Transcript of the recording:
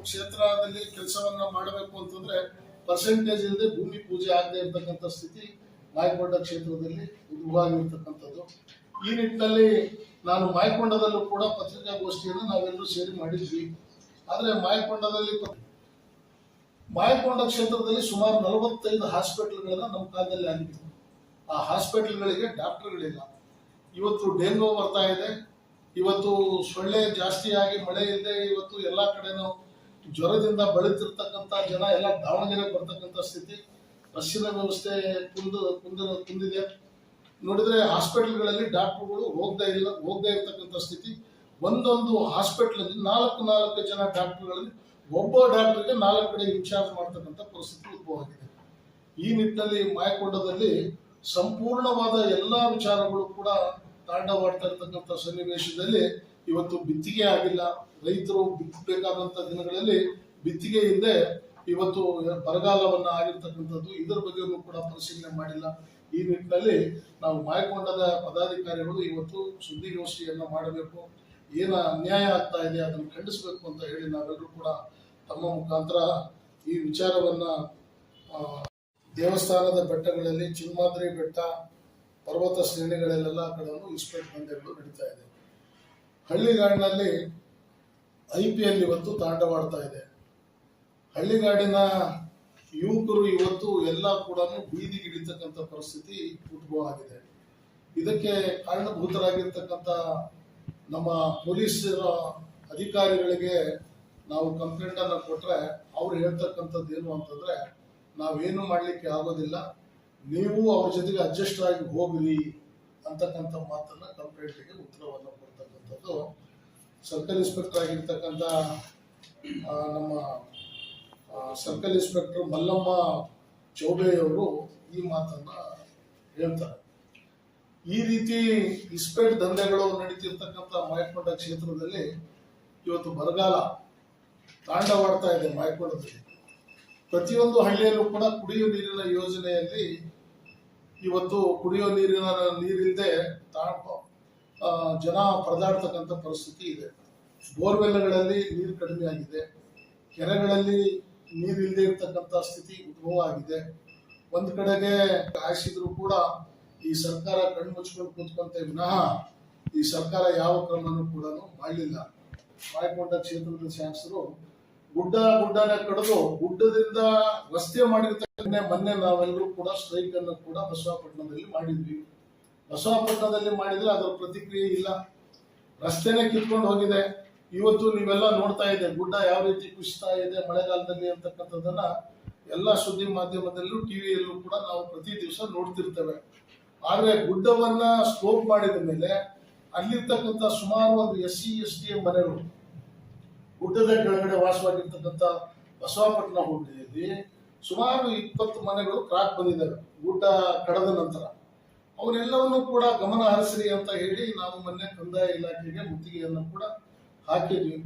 ಕ್ಷೇತ್ರದಲ್ಲಿ ಕೆಲಸವನ್ನ ಮಾಡಬೇಕು ಅಂತಂದ್ರೆ ಪರ್ಸೆಂಟೇಜ್ ಇಲ್ಲದೆ ಭೂಮಿ ಪೂಜೆ ಆಗದೆ ಇರತಕ್ಕಂಥ ಸ್ಥಿತಿ ಮಾಯಕೊಂಡ ಕ್ಷೇತ್ರದಲ್ಲಿ ಉದ್ಭವವಾಗಿರ್ತಕ್ಕಂಥದ್ದು. ಈ ನಿಟ್ಟಿನಲ್ಲಿ ನಾನು ಮಾಯಕೊಂಡದಲ್ಲೂ ಕೂಡ ಪತ್ರಿಕಾಗೋಷ್ಠಿಯನ್ನು ನಾವೆಲ್ಲರೂ ಸೇರಿ ಮಾಡಿದ್ವಿ. ಆದರೆ ಮಾಯಕೊಂಡ ಕ್ಷೇತ್ರದಲ್ಲಿ ಸುಮಾರು 45 ಹಾಸ್ಪಿಟಲ್ಗಳನ್ನ ನಮ್ಮ ಕಾಲದಲ್ಲಿ ಆಗಿದೆ. ಆ ಹಾಸ್ಪಿಟಲ್ಗಳಿಗೆ ಡಾಕ್ಟರ್ಗಳಿಲ್ಲ. ಇವತ್ತು ಡೆಂಗು ಬರ್ತಾ ಇದೆ, ಇವತ್ತು ಸೊಳ್ಳೆ ಜಾಸ್ತಿ ಆಗಿ ಮಳೆ ಇಲ್ಲದೆ ಇವತ್ತು ಎಲ್ಲಾ ಕಡೆನೂ ಜ್ವರದಿಂದ ಬಳಲ್ತಿರ್ತಕ್ಕಂಥ ಜನ ಎಲ್ಲ ದಾವಣಗೆರೆಗೆ ಬರ್ತಕ್ಕಂಥ ಸ್ಥಿತಿ, ಬಸ್ಸಿನ ವ್ಯವಸ್ಥೆ ಕುಂದಿದೆ. ನೋಡಿದ್ರೆ ಹಾಸ್ಪಿಟಲ್ಗಳಲ್ಲಿ ಡಾಕ್ಟರ್ಗಳು ಹೋಗದೇ ಇರತಕ್ಕಂಥ ಸ್ಥಿತಿ. ಒಂದೊಂದು ಹಾಸ್ಪಿಟಲ್ 4 ಜನ ಡಾಕ್ಟರ್ಗಳಲ್ಲಿ ಒಬ್ಬ ಡಾಕ್ಟರ್ಗೆ 4 ಕಡೆ ಇನ್ಚಾರ್ಜ್ ಮಾಡ್ತಕ್ಕಂಥ ಪರಿಸ್ಥಿತಿ ಉದ್ಭವ ಆಗಿದೆ. ಈ ನಿಟ್ಟಿನಲ್ಲಿ ಮಾಯಕೊಂಡದಲ್ಲಿ ಸಂಪೂರ್ಣವಾದ ಎಲ್ಲಾ ವಿಚಾರಗಳು ಕೂಡ ತಾಂಡವಾಡ್ತಾ ಇರ್ತಕ್ಕಂಥ ಸನ್ನಿವೇಶದಲ್ಲಿ ಇವತ್ತು ಬಿತ್ತಿಗೆ ಆಗಿಲ್ಲ. ರೈತರು ಬಿತ್ತಬೇಕಾದಂತ ದಿನಗಳಲ್ಲಿ ಬಿತ್ತಿಗೆ ಇಲ್ಲದೆ ಇವತ್ತು ಬರಗಾಲವನ್ನ ಆಗಿರ್ತಕ್ಕಂಥದ್ದು. ಇದರ ಬಗ್ಗೆಯೂ ಕೂಡ ಪರಿಶೀಲನೆ ಮಾಡಿಲ್ಲ. ಈ ನಿಟ್ಟಿನಲ್ಲಿ ನಾವು ಮಾಯಕೊಂಡದ ಪದಾಧಿಕಾರಿಗಳು ಇವತ್ತು ಸುದ್ದಿಗೋಷ್ಠಿಯನ್ನ ಮಾಡಬೇಕು, ಏನ ಅನ್ಯಾಯ ಆಗ್ತಾ ಇದೆ ಅದನ್ನು ಖಂಡಿಸಬೇಕು ಅಂತ ಹೇಳಿ ನಾವೆಲ್ಲರೂ ಕೂಡ ತಮ್ಮ ಮುಖಾಂತರ ಈ ವಿಚಾರವನ್ನ ದೇವಸ್ಥಾನದ ಬೆಟ್ಟಗಳಲ್ಲಿ ಚಿನ್ಮಾದ್ರಿ ಬೆಟ್ಟ, ಪರ್ವತ ಶ್ರೇಣಿಗಳಲ್ಲೆಲ್ಲ ಕಡೆಯೂ ಇಸ್ಪೇಟ್ ಪಂದ್ಯಗಳು ನಡೀತಾ ಇದೆ. ಹಳ್ಳಿಗಾಡಿನಲ್ಲಿ IPL ಇವತ್ತು ತಾಂಡವಾಡ್ತಾ ಇದೆ. ಹಳ್ಳಿಗಾಡಿನ ಯುವಕರು ಇವತ್ತು ಎಲ್ಲ ಕೂಡ ಬೀದಿಗಿಡಿತಕ್ಕಂಥ ಪರಿಸ್ಥಿತಿ ಉದ್ಭವ ಆಗಿದೆ. ಇದಕ್ಕೆ ಕಾರಣಭೂತರಾಗಿರ್ತಕ್ಕಂಥ ನಮ್ಮ ಪೊಲೀಸ್ ಅಧಿಕಾರಿಗಳಿಗೆ ನಾವು ಕಂಪ್ಲೇಂಟ್ ಅನ್ನ ಕೊಟ್ರೆ ಅವ್ರು ಹೇಳ್ತಕ್ಕಂಥದ್ದು ಏನು ಅಂತಂದ್ರೆ, ನಾವೇನು ಮಾಡ್ಲಿಕ್ಕೆ ಆಗೋದಿಲ್ಲ, ನೀವು ಅವ್ರ ಜೊತೆಗೆ ಅಡ್ಜಸ್ಟ್ ಆಗಿ ಹೋಗ್ರಿ ಅಂತಕ್ಕಂಥ ಮಾತನ್ನ ಕಂಪ್ಲೇಂಟ್ಗೆ ಉತ್ತರವನ್ನು ಕೊಡ್ತಕ್ಕಂಥದ್ದು. ಸರ್ಕಲ್ ಇನ್ಸ್ಪೆಕ್ಟರ್ ಆಗಿರ್ತಕ್ಕಂಥ ನಮ್ಮ ಸರ್ಕಲ್ ಇನ್ಸ್ಪೆಕ್ಟರ್ ಮಲ್ಲಮ್ಮ ಚೌಬೆಯವರು ಈ ಮಾತನ್ನ ಹೇಳ್ತಾರೆ. ಈ ರೀತಿ ಇಸ್ಪೇಟ್ ದಂಧೆಗಳು ನಡೀತಿರ್ತಕ್ಕಂಥ ಮಾಯಕೊಂಡ ಕ್ಷೇತ್ರದಲ್ಲಿ ಇವತ್ತು ಬರಗಾಲ ತಾಂಡವಾಡ್ತಾ ಇದೆ. ಮಾಯಕೊಂಡದಲ್ಲಿ ಪ್ರತಿಯೊಂದು ಹಳ್ಳಿಯಲ್ಲೂ ಕೂಡ ಕುಡಿಯುವ ನೀರಿನ ಯೋಜನೆಯಲ್ಲಿ ಇವತ್ತು ಕುಡಿಯುವ ನೀರಿಲ್ಲದೆ ಜನ ಪರದಾಡ್ತಕ್ಕಂಥ ಪರಿಸ್ಥಿತಿ ಇದೆ. ಬೋರ್ವೆಲ್ಗಳಲ್ಲಿ ನೀರು ಕಡಿಮೆ ಆಗಿದೆ, ಕೆರೆಗಳಲ್ಲಿ ನೀರಿಲ್ಲದೆ ಇರ್ತಕ್ಕಂಥ ಸ್ಥಿತಿ ಉದ್ಭವ ಆಗಿದೆ. ಒಂದ್ ಕಡೆಗೆ ಕಾಯಿಸಿದ್ರು ಕೂಡ ಈ ಸರ್ಕಾರ ಕಣ್ಣು ಮುಚ್ಕೊಂಡು ಕೂತ್ಕೊಂತ ವಿನಃ ಈ ಸರ್ಕಾರ ಯಾವ ಕ್ರಮನೂ ಕೂಡ ಮಾಡಲಿಲ್ಲ. ಮಾಯಕೊಂಡ ಕ್ಷೇತ್ರದ ಶಾಸಕರು ಗುಡ್ಡನ ಕಡಿದು ಗುಡ್ಡದಿಂದ ರಸ್ತೆ ಮಾಡಿರ್ತಕ್ಕಂಥ ಮೊನ್ನೆ ನಾವೆಲ್ಲರೂ ಕೂಡ ಸ್ಟ್ರೈಕ್ ಅನ್ನು ಕೂಡ ಬಸವಾಪಟ್ಟಣದಲ್ಲಿ ಮಾಡಿದ್ವಿ. ಬಸವಾಪಟ್ಟಣದಲ್ಲಿ ಮಾಡಿದ್ರೆ ಅದರ ಪ್ರತಿಕ್ರಿಯೆ ಇಲ್ಲ, ರಸ್ತೆನೇ ಕಿತ್ಕೊಂಡು ಹೋಗಿದೆ. ಇವತ್ತು ನೀವೆಲ್ಲ ನೋಡ್ತಾ ಇದೆ ಗುಡ್ಡ ಯಾವ ರೀತಿ ಕುಸಿತಾ ಇದೆ ಮಳೆಗಾಲದಲ್ಲಿ ಅಂತಕ್ಕಂಥದ್ದನ್ನ ಎಲ್ಲ ಸುದ್ದಿ ಮಾಧ್ಯಮದಲ್ಲೂ ಟಿವಿಯಲ್ಲೂ ಕೂಡ ನಾವು ಪ್ರತಿ ದಿವಸ ನೋಡ್ತಿರ್ತೇವೆ. ಆದ್ರೆ ಗುಡ್ಡವನ್ನ ಸ್ಲೋಪ್ ಮಾಡಿದ ಮೇಲೆ ಅಲ್ಲಿರ್ತಕ್ಕಂಥ ಸುಮಾರು ಒಂದು SC ST ಮನೆಗಳು ಗುಡ್ಡದ ಕೆಳಗಡೆ ವಾಸವಾಗಿರ್ತಕ್ಕಂಥ ಬಸವಾಪಟ್ಟಣ ಹೋಬಳಿಯಲ್ಲಿ ಸುಮಾರು 20 ಮನೆಗಳು ಕ್ರಾಕ್ ಬಂದಿದ್ದಾವೆ ಗುಡ್ಡ ಕಡದ ನಂತರ. ಅವನ್ನೆಲ್ಲವನ್ನು ಕೂಡ ಗಮನ ಹರಿಸ್ರಿ ಅಂತ ಹೇಳಿ ನಾವು ಮೊನ್ನೆ ಕಂದಾಯ ಇಲಾಖೆಗೆ ಮುತ್ತಿಗೆಯನ್ನು ಕೂಡ ಹಾಕಿದ್ವಿ.